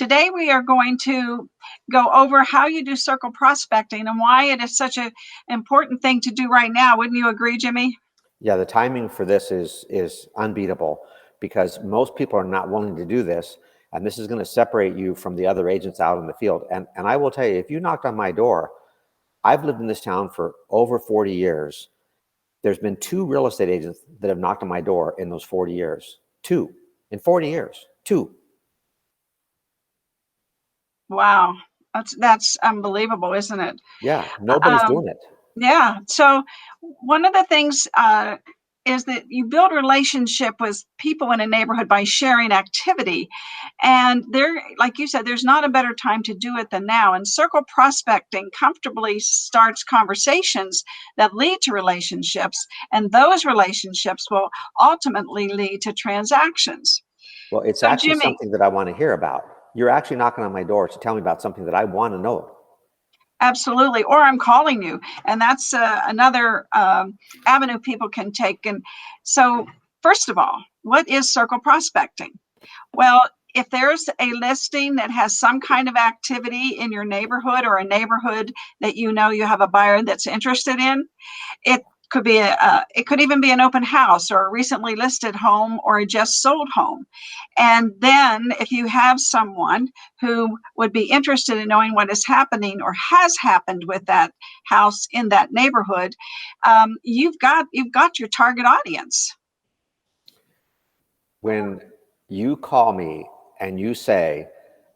Today we are going to go over how you do circle prospecting and why it is such an important thing to do right now. Wouldn't you agree, Jimmy? Yeah, the timing for this is unbeatable because most people are not willing to do this, and this is going to separate you from the other agents out in the field. And I will tell you, if you knocked on my door, I've lived in this town for over 40 years. There's been 2 real estate agents that have knocked on my door in those 40 years. 2 in 40 years. 2. Wow, that's unbelievable, isn't it? Yeah, nobody's doing it. Yeah. So one of the things is that you build relationship with people in a neighborhood by sharing activity. And there, like you said, there's not a better time to do it than now. And circle prospecting comfortably starts conversations that lead to relationships. And those relationships will ultimately lead to transactions. Well, it's So actually Jimmy, something that I want to hear about. You're actually knocking on my door to tell me about something that I want to know. absolutely. Or I'm calling you. And that's another avenue people can take. And so, first of all, what is circle prospecting? Well, if there's a listing that has some kind of activity in your neighborhood or a neighborhood that you know you have a buyer that's interested in, it could be it could even be an open house or a recently listed home or a just sold home. And then if you have someone who would be interested in knowing what is happening or has happened with that house in that neighborhood, you've got your target audience. When you call me and you say,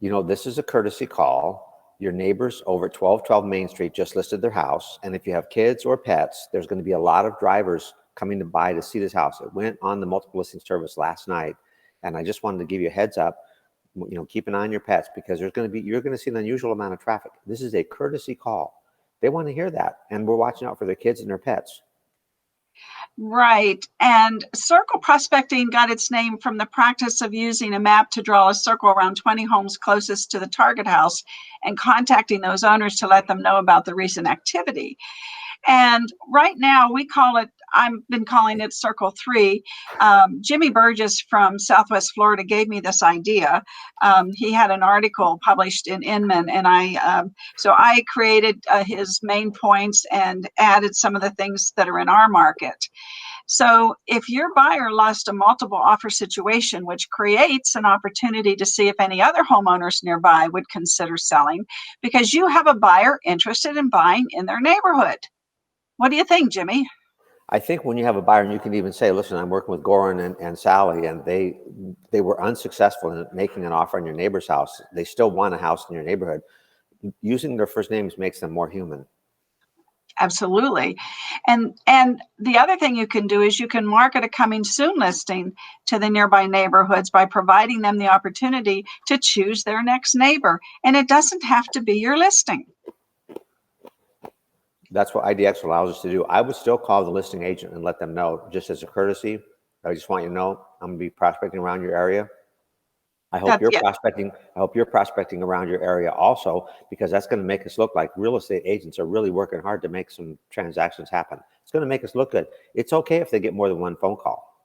this is a courtesy call. Your neighbors over at 1212 Main Street just listed their house. And if you have kids or pets, there's going to be a lot of drivers coming to buy to see this house. It went on the multiple listing service last night. And I just wanted to give you a heads up, keep an eye on your pets because you're going to see an unusual amount of traffic. This is a courtesy call. They want to hear that. And we're watching out for their kids and their pets. Right. And circle prospecting got its name from the practice of using a map to draw a circle around 20 homes closest to the target house and contacting those owners to let them know about the recent activity. And right now I've been calling it Circle 3. Jimmy Burgess from Southwest Florida gave me this idea. He had an article published in Inman, and so I created his main points and added some of the things that are in our market. So if your buyer lost a multiple offer situation, which creates an opportunity to see if any other homeowners nearby would consider selling because you have a buyer interested in buying in their neighborhood. What do you think, Jimmy? I think when you have a buyer and you can even say, listen, I'm working with Goran and Sally, and they were unsuccessful in making an offer on your neighbor's house. They still want a house in your neighborhood. Using their first names makes them more human. Absolutely. And the other thing you can do is you can market a coming soon listing to the nearby neighborhoods by providing them the opportunity to choose their next neighbor. And it doesn't have to be your listing. That's what IDX allows us to do. I would still call the listing agent and let them know, just as a courtesy. I just want you to know I'm going to be prospecting around your area. I hope you're prospecting. I hope you're prospecting around your area also, because that's going to make us look like real estate agents are really working hard to make some transactions happen. It's going to make us look good. It's okay if they get more than one phone call.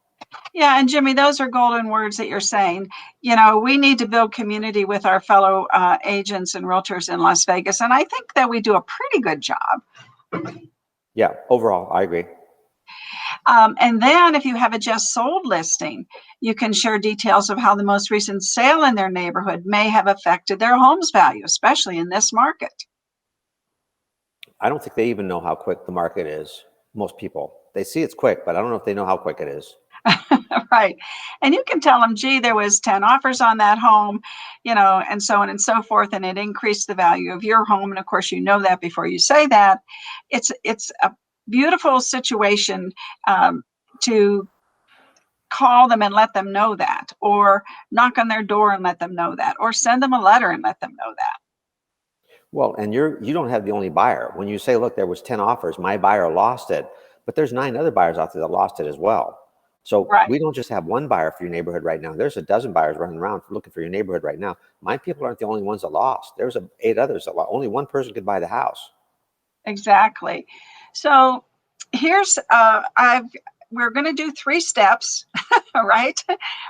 Yeah, and Jimmy, those are golden words that you're saying. We need to build community with our fellow agents and realtors in Las Vegas, and I think that we do a pretty good job. Yeah, overall, I agree. And then if you have a just sold listing, you can share details of how the most recent sale in their neighborhood may have affected their home's value, especially in this market. I don't think they even know how quick the market is. Most people, they see it's quick, but I don't know if they know how quick it is. Right. And you can tell them, gee, there was 10 offers on that home, and so on and so forth. And it increased the value of your home. And of course, you know that before you say that. It's a beautiful situation to call them and let them know that, or knock on their door and let them know that, or send them a letter and let them know that. Well, and you don't have the only buyer. When you say, look, there was 10 offers, my buyer lost it, but there's 9 other buyers out there that lost it as well. So Right. We don't just have one buyer for your neighborhood right now. There's a dozen buyers running around looking for your neighborhood right now. My people aren't the only ones that lost. There's 8 others that lost. Only one person could buy the house. Exactly. So here's we're going to do 3 steps, right?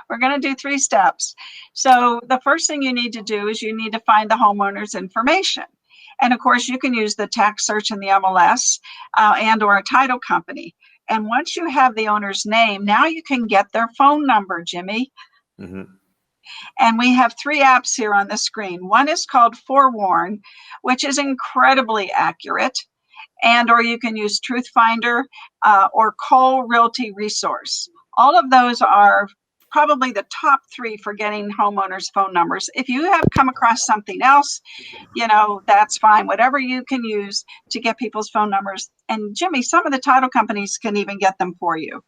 We're going to do 3 steps. So the first thing you need to do is you need to find the homeowner's information. And of course, you can use the tax search in the MLS and or a title company. And once you have the owner's name, now you can get their phone number, Jimmy. Mm-hmm. And we have 3 apps here on the screen. One is called Forewarn, which is incredibly accurate. And or you can use Truth Finder or Cole Realty Resource. All of those are probably the top 3 for getting homeowners' phone numbers. If you have come across something else, that's fine. Whatever you can use to get people's phone numbers. And Jimmy, some of the title companies can even get them for you.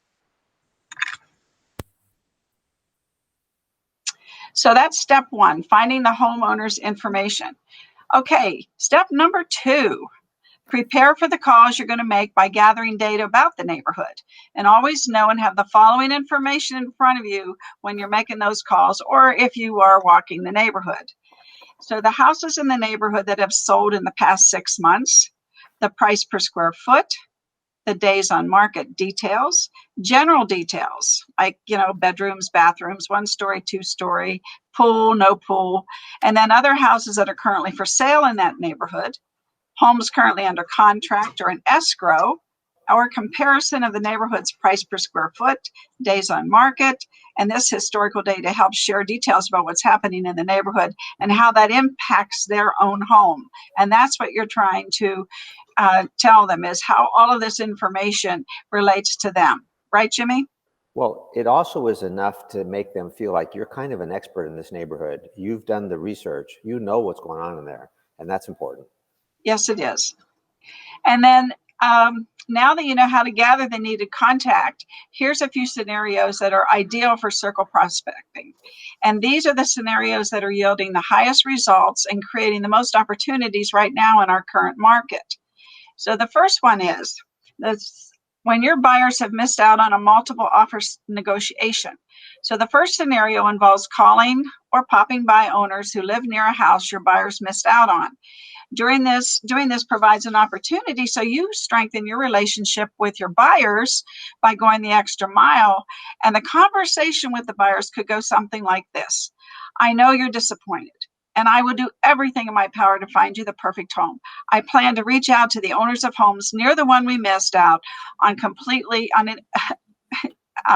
So that's step 1, finding the homeowner's information. Okay, step number 2. Prepare for the calls you're going to make by gathering data about the neighborhood. And always know and have the following information in front of you when you're making those calls or if you are walking the neighborhood. So the houses in the neighborhood that have sold in the past 6 months, the price per square foot, the days on market details, general details like, bedrooms, bathrooms, 1-story, 2-story, pool, no pool, and then other houses that are currently for sale in that neighborhood, homes currently under contract or in escrow, our comparison of the neighborhood's price per square foot, days on market, and this historical data helps share details about what's happening in the neighborhood and how that impacts their own home. And that's what you're trying to tell them, is how all of this information relates to them. Right, Jimmy? Well, it also is enough to make them feel like you're kind of an expert in this neighborhood. You've done the research. You know what's going on in there, and that's important. Yes, it is. And then now that you know how to gather the needed contact, here's a few scenarios that are ideal for circle prospecting. And these are the scenarios that are yielding the highest results and creating the most opportunities right now in our current market. So the first one is when your buyers have missed out on a multiple offers negotiation. So the first scenario involves calling or popping by owners who live near a house your buyers missed out on. Doing this provides an opportunity so you strengthen your relationship with your buyers by going the extra mile. And the conversation with the buyers could go something like this: I know you're disappointed, and I will do everything in my power to find you the perfect home. I plan to reach out to the owners of homes near the one we missed out on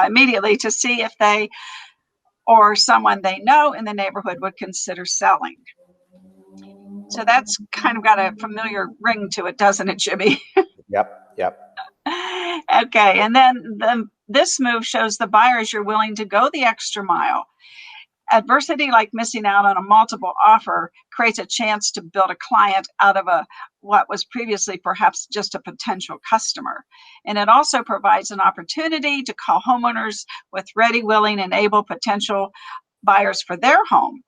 immediately to see if they or someone they know in the neighborhood would consider selling. So that's kind of got a familiar ring to it, doesn't it, Jimmy? Yep. Okay, and then this move shows the buyers you're willing to go the extra mile. Adversity, like missing out on a multiple offer, creates a chance to build a client out of what was previously perhaps just a potential customer. And it also provides an opportunity to call homeowners with ready, willing, and able potential buyers for their home.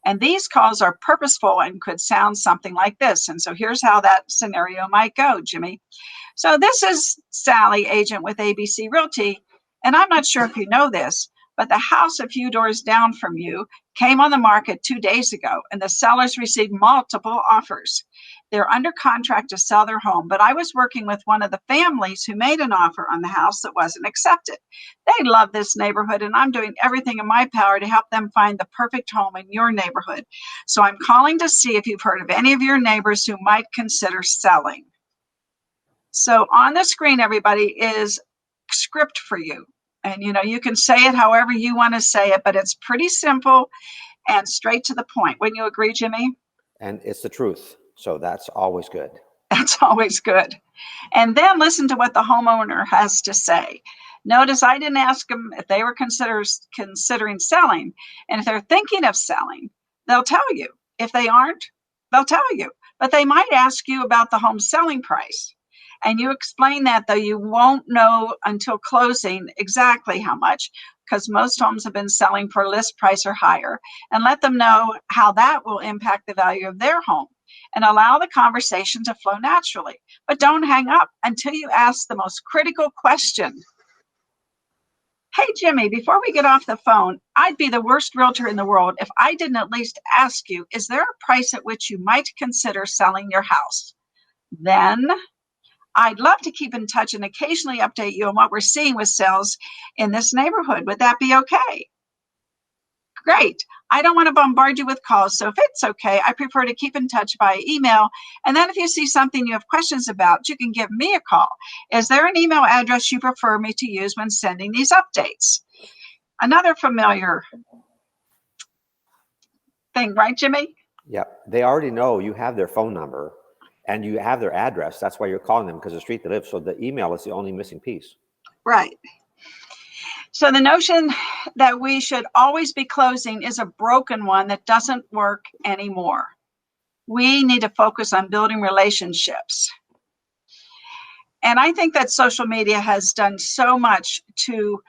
And these calls are purposeful and could sound something like this. And so here's how that scenario might go, Jimmy. So this is Sally, agent with ABC Realty. And I'm not sure if you know this, but the house a few doors down from you came on the market 2 days ago, and the sellers received multiple offers. They're under contract to sell their home, but I was working with one of the families who made an offer on the house that wasn't accepted. They love this neighborhood, and I'm doing everything in my power to help them find the perfect home in your neighborhood. So I'm calling to see if you've heard of any of your neighbors who might consider selling. So on the screen, everybody, is script for you. And you can say it however you want to say it, but it's pretty simple and straight to the point. Wouldn't you agree, Jimmy? And it's the truth. So that's always good. That's always good. And then listen to what the homeowner has to say. Notice I didn't ask them if they were considering selling. And if they're thinking of selling, they'll tell you. If they aren't, they'll tell you. But they might ask you about the home selling price. And you explain that, though you won't know until closing exactly how much, because most homes have been selling for list price or higher, and let them know how that will impact the value of their home, and allow the conversation to flow naturally. But don't hang up until you ask the most critical question. Hey, Jimmy, before we get off the phone, I'd be the worst realtor in the world if I didn't at least ask you, is there a price at which you might consider selling your house? Then I'd love to keep in touch and occasionally update you on what we're seeing with sales in this neighborhood. Would that be okay? Great. I don't want to bombard you with calls, so if it's okay, I prefer to keep in touch by email. And then if you see something you have questions about, you can give me a call. Is there an email address you prefer me to use when sending these updates? Another familiar thing, right, Jimmy? Yeah, they already know you have their phone number and you have their address. That's why you're calling them, because the street they live. So the email is the only missing piece. Right. So the notion that we should always be closing is a broken one that doesn't work anymore. We need to focus on building relationships. And I think that social media has done so much to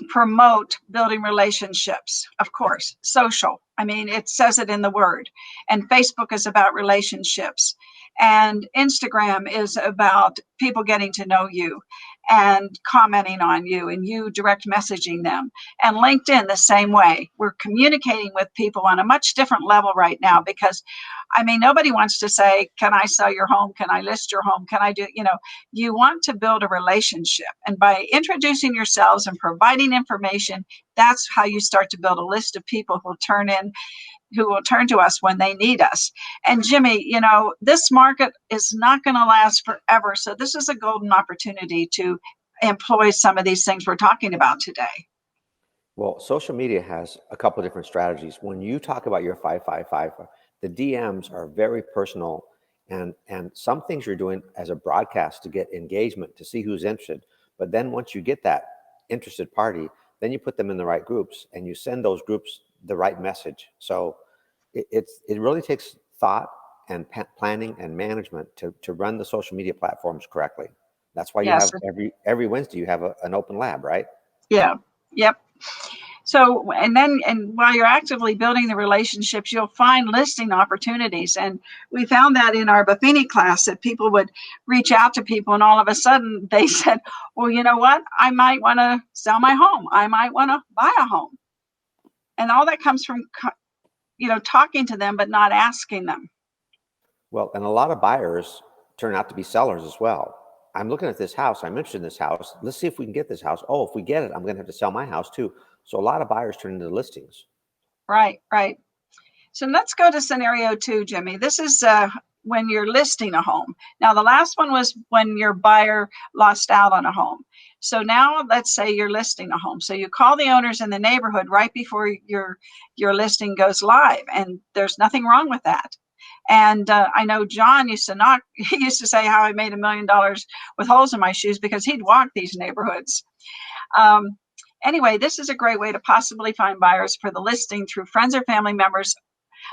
promote building relationships. Of course, social. I mean, it says it in the word. And Facebook is about relationships. And Instagram is about people getting to know you and commenting on you and you direct messaging them. And LinkedIn, the same way. We're communicating with people on a much different level right now because, I mean, nobody wants to say, can I sell your home? Can I list your home? Can I do, you want to build a relationship. And by introducing yourselves and providing information, that's how you start to build a list of people who will turn to us when they need us. And Jimmy, this market is not going to last forever. So this is a golden opportunity to employ some of these things we're talking about today. Well, social media has a couple of different strategies. When you talk about your 555, the DMs are very personal, and some things you're doing as a broadcast to get engagement, to see who's interested. But then once you get that interested party, then you put them in the right groups and you send those groups the right message. So it really takes thought and planning and management to run the social media platforms correctly. That's why you Yes. have every Wednesday you have an open lab, right? Yeah. Yep. So, and while you're actively building the relationships, you'll find listing opportunities. And we found that in our Buffini class that people would reach out to people and all of a sudden they said, well, you know what? I might want to sell my home. I might want to buy a home. And all that comes from, talking to them, but not asking them. Well, and a lot of buyers turn out to be sellers as well. I'm looking at this house. I'm interested in this house. Let's see if we can get this house. Oh, if we get it, I'm going to have to sell my house too. So a lot of buyers turn into listings. Right, right. So let's go to scenario 2, Jimmy. This is when you're listing a home. Now, the last one was when your buyer lost out on a home. So now let's say you're listing a home. So you call the owners in the neighborhood right before your listing goes live, and there's nothing wrong with that. And I know John used to say how I made $1 million with holes in my shoes because he'd walk these neighborhoods. Anyway, this is a great way to possibly find buyers for the listing through friends or family members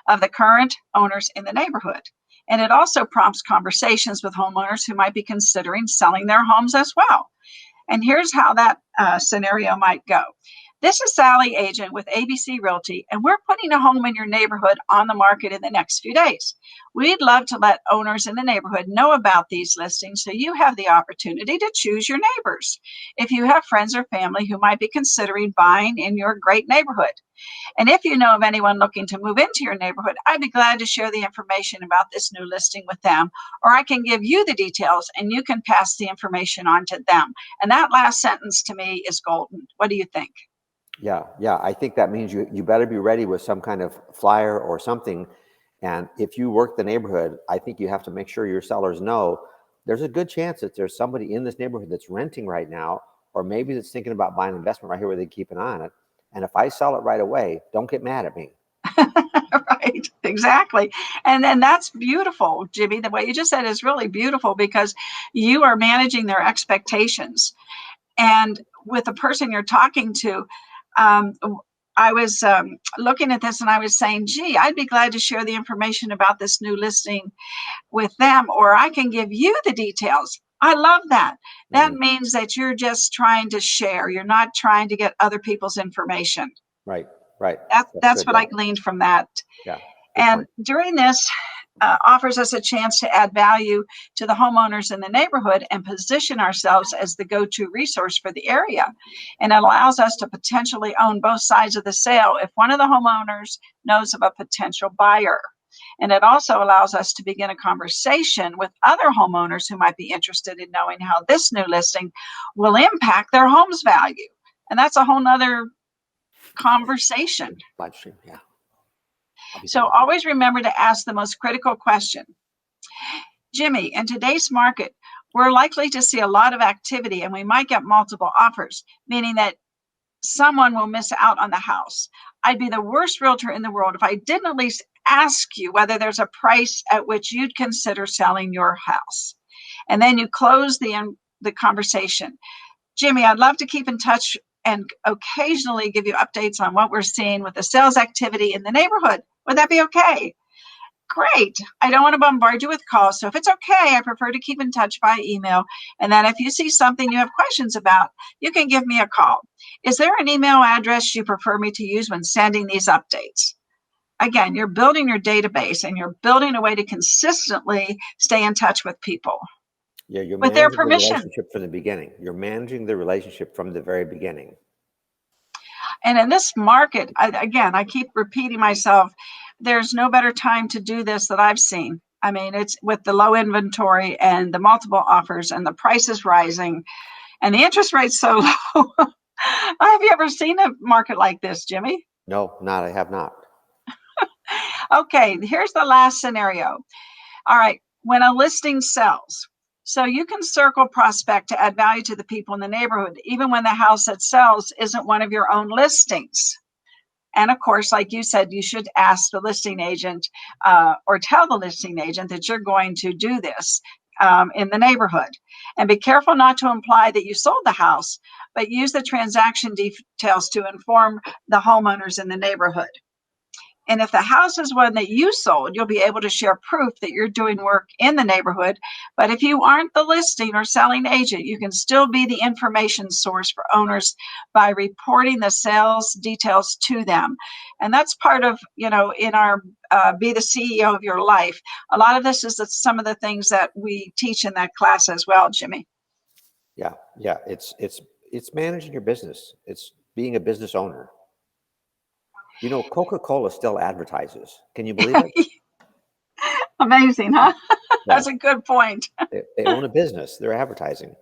of the current owners in the neighborhood. And it also prompts conversations with homeowners who might be considering selling their homes as well. And here's how that scenario might go. This is Sally, agent with ABC Realty, and we're putting a home in your neighborhood on the market in the next few days. We'd love to let owners in the neighborhood know about these listings so you have the opportunity to choose your neighbors if you have friends or family who might be considering buying in your great neighborhood. And if you know of anyone looking to move into your neighborhood, I'd be glad to share the information about this new listing with them, or I can give you the details and you can pass the information on to them. And that last sentence to me is golden. What do you think? Yeah. I think that means you better be ready with some kind of flyer or something. And if you work the neighborhood, I think you have to make sure your sellers know there's a good chance that there's somebody in this neighborhood that's renting right now, or maybe that's thinking about buying an investment right here where they keep an eye on it. And if I sell it right away, don't get mad at me. Right, exactly. And then that's beautiful, Jimmy. The way you just said is really beautiful because you are managing their expectations. And with the person you're talking to, um, I was looking at this and I was saying, gee, I'd be glad to share the information about this new listing with them, or I can give you the details. I love that. That means that you're just trying to share. You're not trying to get other people's information. Right. That's Good. what I gleaned from that. Yeah. And during this, offers us a chance to add value to the homeowners in the neighborhood and position ourselves as the go-to resource for the area. And it allows us to potentially own both sides of the sale if one of the homeowners knows of a potential buyer. And it also allows us to begin a conversation with other homeowners who might be interested in knowing how this new listing will impact their home's value. And that's a whole nother conversation. Live stream, yeah. So always remember to ask the most critical question. Jimmy, in today's market, we're likely to see a lot of activity and we might get multiple offers, meaning that someone will miss out on the house. I'd be the worst realtor in the world if I didn't at least ask you whether there's a price at which you'd consider selling your house. And then you close the conversation. Jimmy, I'd love to keep in touch and occasionally give you updates on what we're seeing with the sales activity in the neighborhood. Would that be okay? Great. I don't want to bombard you with calls, so if it's okay, I prefer to keep in touch by email. And then if you see something you have questions about, you can give me a call. Is there an email address you prefer me to use when sending these updates? Again, you're building your database and you're building a way to consistently stay in touch with people. Yeah, you're with their managing the permission. relationship from the beginning. You're managing the relationship from the very beginning. And in this market, I keep repeating myself, there's no better time to do this that I've seen. I mean, it's with the low inventory and the multiple offers and the prices rising and the interest rates so low. Have you ever seen a market like this, Jimmy? No, I have not. Okay, here's the last scenario. All right, when a listing sells, so you can circle prospect to add value to the people in the neighborhood, even when the house that sells isn't one of your own listings. And of course, like you said, you should ask the listing agent or tell the listing agent that you're going to do this in the neighborhood. And be careful not to imply that you sold the house, but use the transaction details to inform the homeowners in the neighborhood. And if the house is one that you sold, you'll be able to share proof that you're doing work in the neighborhood. But if you aren't the listing or selling agent, you can still be the information source for owners by reporting the sales details to them. And that's part of, in our Be the CEO of Your Life. A lot of this is some of the things that we teach in that class as well, Jimmy. Yeah. It's managing your business. It's being a business owner. Coca-Cola still advertises. Can you believe it? Amazing, huh? That's a good point. They own a business. They're advertising.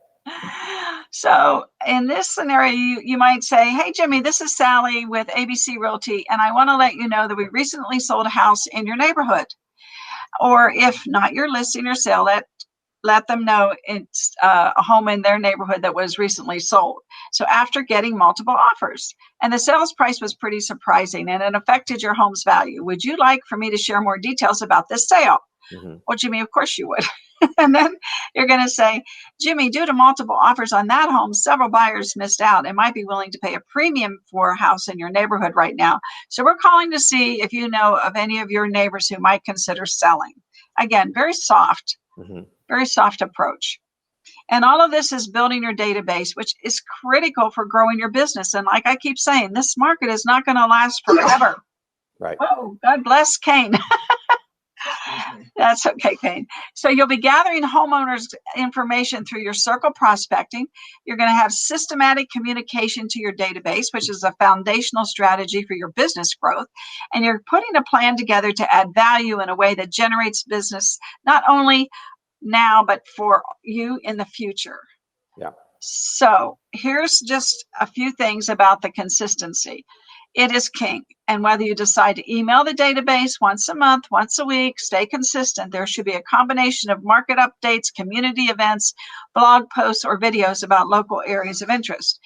So in this scenario, you might say, hey, Jimmy, this is Sally with ABC Realty, and I want to let you know that we recently sold a house in your neighborhood. Or if not your listing or sale, let them know it's a home in their neighborhood that was recently sold. So after getting multiple offers, and the sales price was pretty surprising and it affected your home's value, would you like for me to share more details about this sale? Mm-hmm. Well, Jimmy, of course you would. And then you're going to say, Jimmy, due to multiple offers on that home, several buyers missed out and might be willing to pay a premium for a house in your neighborhood right now. So we're calling to see if you know of any of your neighbors who might consider selling. Again, very soft. Mm-hmm. Very soft approach. And all of this is building your database, which is critical for growing your business. And like I keep saying, this market is not going to last forever. Right. Oh, God bless Kane. That's okay, Kane. So you'll be gathering homeowners information through your circle prospecting. You're going to have systematic communication to your database, which is a foundational strategy for your business growth. And you're putting a plan together to add value in a way that generates business, not only now, but for you in the future. Yeah. So here's just a few things about the consistency. It is king. And whether you decide to email the database once a month, once a week, stay consistent. There should be a combination of market updates, community events, blog posts, or videos about local areas of interest.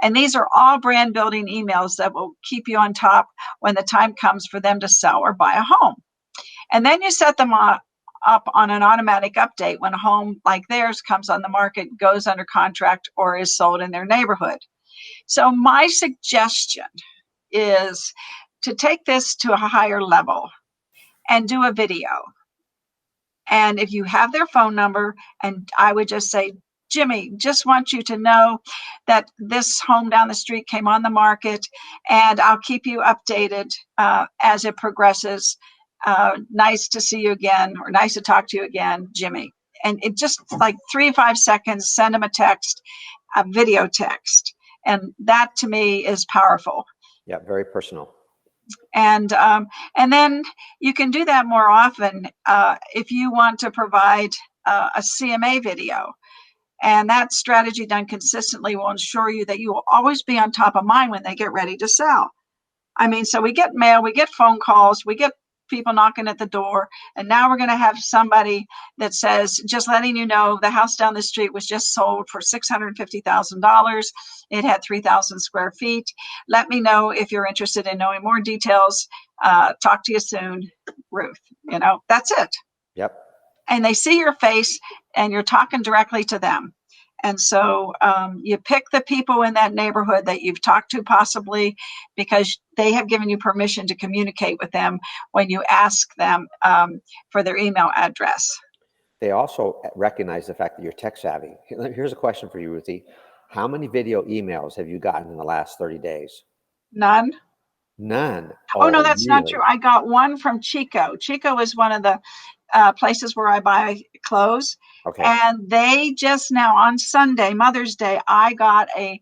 And these are all brand building emails that will keep you on top when the time comes for them to sell or buy a home. And then you set them up on an automatic update when a home like theirs comes on the market, goes under contract, or is sold in their neighborhood. So my suggestion is to take this to a higher level and do a video. And if you have their phone number, and I would just say, Jimmy, just want you to know that this home down the street came on the market, and I'll keep you updated as it progresses. Nice to see you again, or nice to talk to you again, Jimmy. And it just like 3 to 5 seconds, send them a text, a video text. And that to me is powerful. Yeah, very personal. And then you can do that more often if you want to provide a CMA video. And that strategy done consistently will ensure you that you will always be on top of mind when they get ready to sell. I mean, so we get mail, we get phone calls, we get people knocking at the door, and now we're going to have somebody that says, just letting you know, the house down the street was just sold for $650,000. It had 3,000 square feet. Let me know if you're interested in knowing more details. Talk to you soon, Ruth. You know, that's it. Yep. And they see your face and you're talking directly to them. And so you pick the people in that neighborhood that you've talked to possibly because they have given you permission to communicate with them when you ask them for their email address. They also recognize the fact that you're tech savvy. Here's a question for you, Ruthie. How many video emails have you gotten in the last 30 days? None. None. Oh, no, that's really? not true. I got one from Chico. Chico is one of the places where I buy clothes. Okay. And they just now on Sunday, Mother's Day, I got it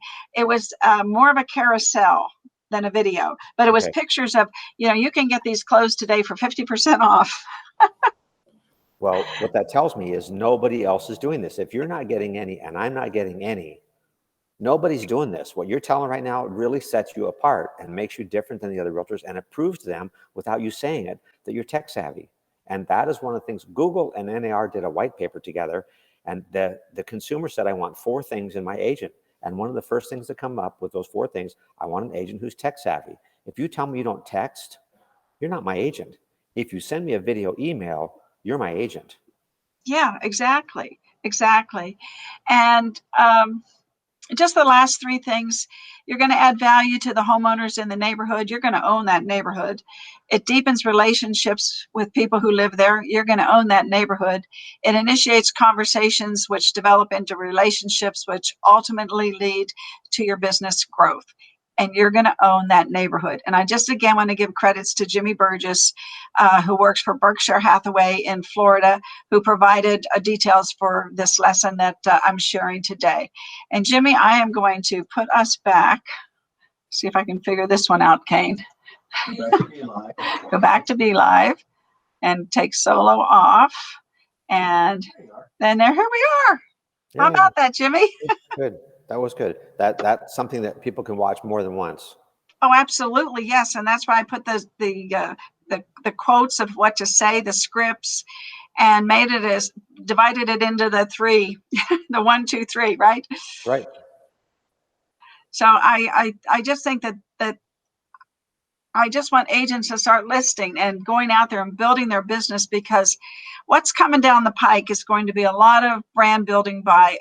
was more of a carousel than a video, but it was pictures of, you know, you can get these clothes today for 50% off. Well, what that tells me is nobody else is doing this. If you're not getting any and I'm not getting any, nobody's doing this. What you're telling right now really sets you apart and makes you different than the other realtors. And it proves to them, without you saying it, that you're tech savvy. And that is one of the things. Google and NAR did a white paper together. And the consumer said, I want 4 things in my agent. And one of the first things that come up with those 4 things, I want an agent who's tech savvy. If you tell me you don't text, you're not my agent. If you send me a video email, you're my agent. Yeah, exactly. Exactly. And just the last 3 things, you're going to add value to the homeowners in the neighborhood. You're going to own that neighborhood. It deepens relationships with people who live there. You're going to own that neighborhood. It initiates conversations which develop into relationships, which ultimately lead to your business growth. And you're going to own that neighborhood. And I just again want to give credits to Jimmy Burgess, who works for Berkshire Hathaway in Florida, who provided details for this lesson that I'm sharing today. And Jimmy, I am going to put us back. See if I can figure this one out, Kane. Go back to Be Live and take solo off. And then here we are. Yeah. How about that, Jimmy? Good. That was good. That's something that people can watch more than once. Oh, absolutely, yes, and that's why I put the quotes of what to say, the scripts, and made it as divided it into the 3, the 1, 2, 3, right? Right. So I just think that I just want agents to start listing and going out there and building their business, because what's coming down the pike is going to be a lot of brand building by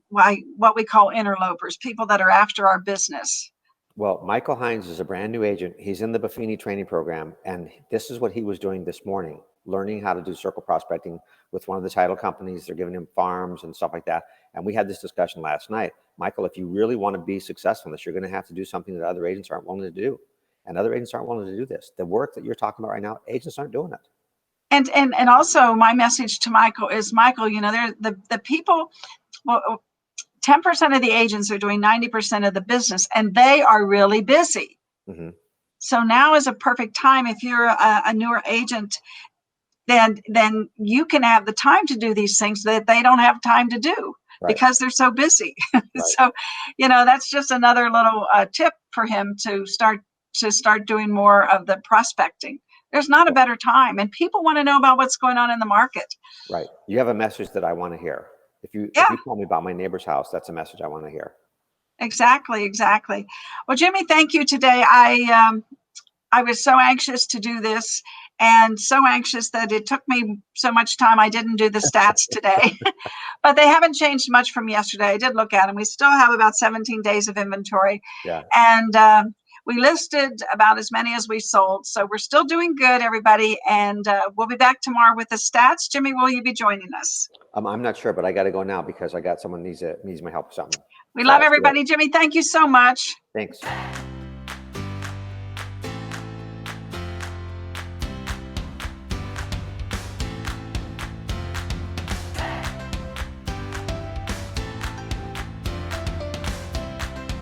what we call interlopers, people that are after our business. Well, Michael Hines is a brand new agent. He's in the Buffini training program, and this is what he was doing this morning, learning how to do circle prospecting with one of the title companies. They're giving him farms and stuff like that. And we had this discussion last night. Michael, if you really want to be successful in this, you're going to have to do something that other agents aren't willing to do. And other agents aren't willing to do this. The work that you're talking about right now, agents aren't doing it. And also my message to Michael is, Michael, you know, the people, well, 10% of the agents are doing 90% of the business, and they are really busy. Mm-hmm. So now is a perfect time. If you're a newer agent, then you can have the time to do these things that they don't have time to do, right, because they're so busy. Right. So, you know, that's just another little tip for him to start doing more of the prospecting. There's not a better time, and people want to know about what's going on in the market. Right. You have a message that I want to hear. If you tell me about my neighbor's house, that's a message I want to hear. Exactly. Well, Jimmy, thank you today. I was so anxious to do this, and so anxious that it took me so much time. I didn't do the stats today, but they haven't changed much from yesterday. I did look at them. We still have about 17 days of inventory. Yeah. And we listed about as many as we sold. So we're still doing good, everybody. And we'll be back tomorrow with the stats. Jimmy, will you be joining us? I'm not sure, but I got to go now because I got someone needs my help with something. We love everybody. Jimmy, thank you so much. Thanks.